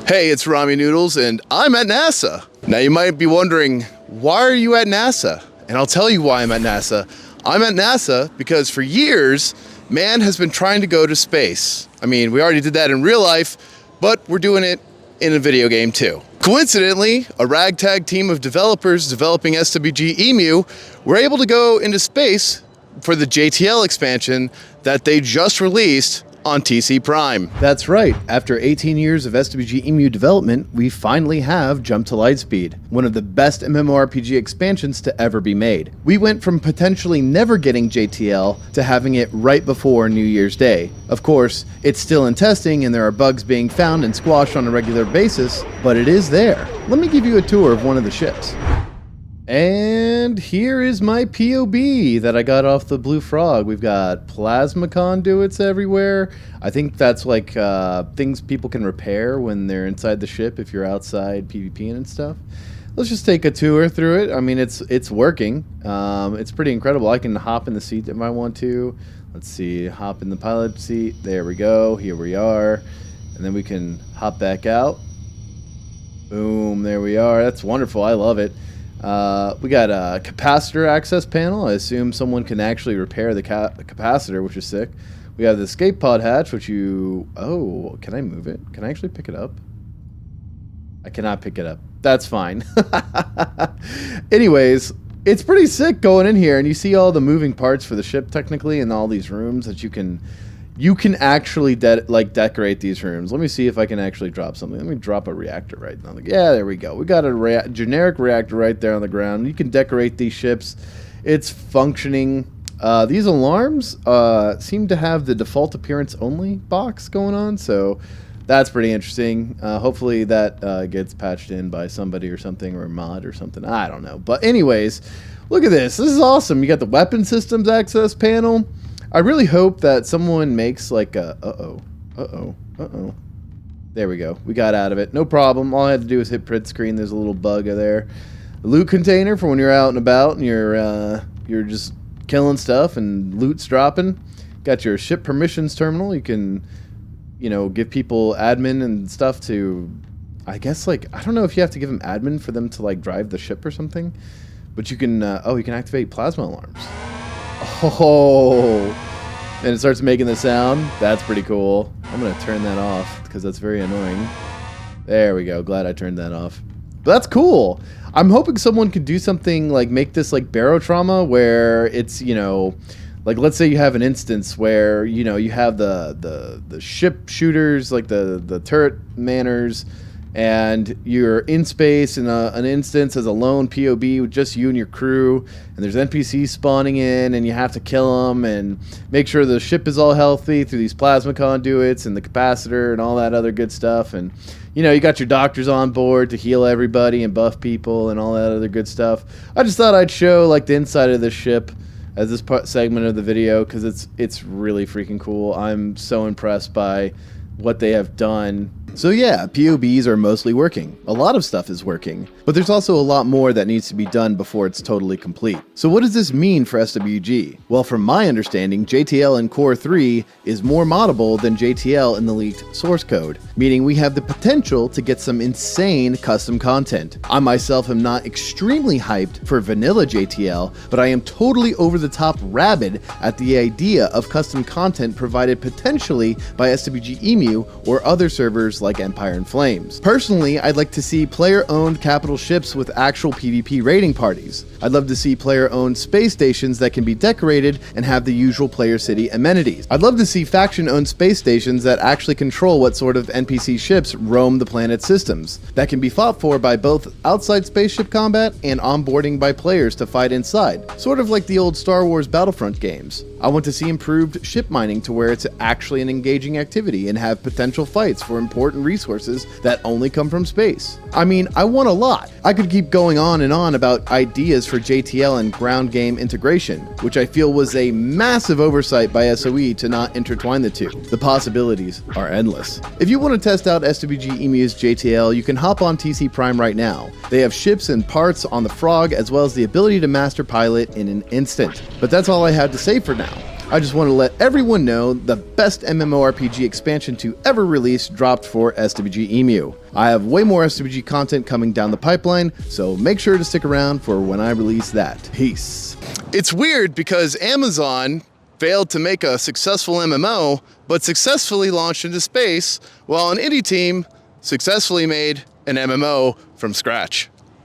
Hey, it's Rami Noodles, and I'm at NASA. Now you might be wondering, why are you at NASA? And I'll tell you why I'm at NASA. I'm at NASA because for years, man has been trying to go to space. I mean, we already did that in real life, but we're doing it in a video game too. Coincidentally, a ragtag team of developers developing SWGemu were able to go into space for the JTL expansion that they just released on TC Prime. That's right, after 18 years of SWGemu development, we finally have Jump To Lightspeed, one of the best MMORPG expansions to ever be made. We went from potentially never getting JTL to having it right before New Year's Day. Of course, it's still in testing and there are bugs being found and squashed on a regular basis, but it is there. Let me give you a tour of one of the ships. And here is my POB that I got off the Blue Frog. We've got plasma conduits everywhere. I think that's like things people can repair when they're inside the ship if you're outside PvPing and stuff. Let's just take a tour through it. I mean, it's working. It's pretty incredible. I can hop in the seat if I want to. Let's see, hop in the pilot seat. There we go. Here we are. And then we can hop back out. Boom, there we are. That's wonderful. I love it. We got a capacitor access panel. I assume someone can actually repair the capacitor, which is sick. We have the escape pod hatch, which oh, can I move it? Can I actually pick it up? I cannot pick it up. That's fine. Anyways, it's pretty sick going in here, and you see all the moving parts for the ship technically, and all these rooms that you can actually decorate these rooms. Let me see if I can actually drop something. Let me drop a reactor right now. Yeah, there we go. We got a generic reactor right there on the ground. You can decorate these ships. It's functioning. These alarms seem to have the default appearance only box going on, so that's pretty interesting. Hopefully that gets patched in by somebody or something, or a mod or something. I don't know. But anyways, look at this. This is awesome. You got the weapon systems access panel. I really hope that someone makes like a There we go. We got out of it. No problem. All I had to do was hit print screen. There's a little bug there. A loot container for when you're out and about and you're just killing stuff and loot's dropping. Got your ship permissions terminal. You can, give people admin and stuff to, I guess, I don't know if you have to give them admin for them to drive the ship or something, but you can you can activate plasma alarms. Oh, and it starts making the sound. That's pretty cool. I'm going to turn that off because that's very annoying. There we go. Glad I turned that off. But that's cool. I'm hoping someone could do something make this barotrauma where it's, let's say you have an instance where, you have the ship shooters, the turret manners, and you're in space in an instance as a lone POB with just you and your crew, and there's NPCs spawning in, and you have to kill them and make sure the ship is all healthy through these plasma conduits and the capacitor and all that other good stuff. And you got your doctors on board to heal everybody and buff people and all that other good stuff. I just thought I'd show the inside of this ship as this segment of the video because it's really freaking cool. I'm so impressed by what they have done. So yeah, POBs are mostly working. A lot of stuff is working, but there's also a lot more that needs to be done before it's totally complete. So what does this mean for SWG? Well, from my understanding, JTL in Core 3 is more moddable than JTL in the leaked source code, meaning we have the potential to get some insane custom content. I myself am not extremely hyped for vanilla JTL, but I am totally over the top rabid at the idea of custom content provided potentially by SWGemu or other servers like Empire and Flames. Personally, I'd like to see player-owned capital ships with actual PvP raiding parties. I'd love to see player-owned space stations that can be decorated and have the usual player city amenities. I'd love to see faction-owned space stations that actually control what sort of NPC ships roam the planet's systems, that can be fought for by both outside spaceship combat and onboarding by players to fight inside, sort of like the old Star Wars Battlefront games. I want to see improved ship mining to where it's actually an engaging activity and have potential fights for important resources that only come from space. I mean, I want a lot. I could keep going on and on about ideas for JTL and ground game integration, which I feel was a massive oversight by SOE to not intertwine the two. The possibilities are endless. If you want to test out SWGemu's JTL, you can hop on TC Prime right now. They have ships and parts on the Frog, as well as the ability to master pilot in an instant. But that's all I have to say for now. I just want to let everyone know the best MMORPG expansion to ever release dropped for SWGemu. I have way more SWG content coming down the pipeline, so make sure to stick around for when I release that. Peace. It's weird because Amazon failed to make a successful MMO, but successfully launched into space, while an indie team successfully made an MMO from scratch.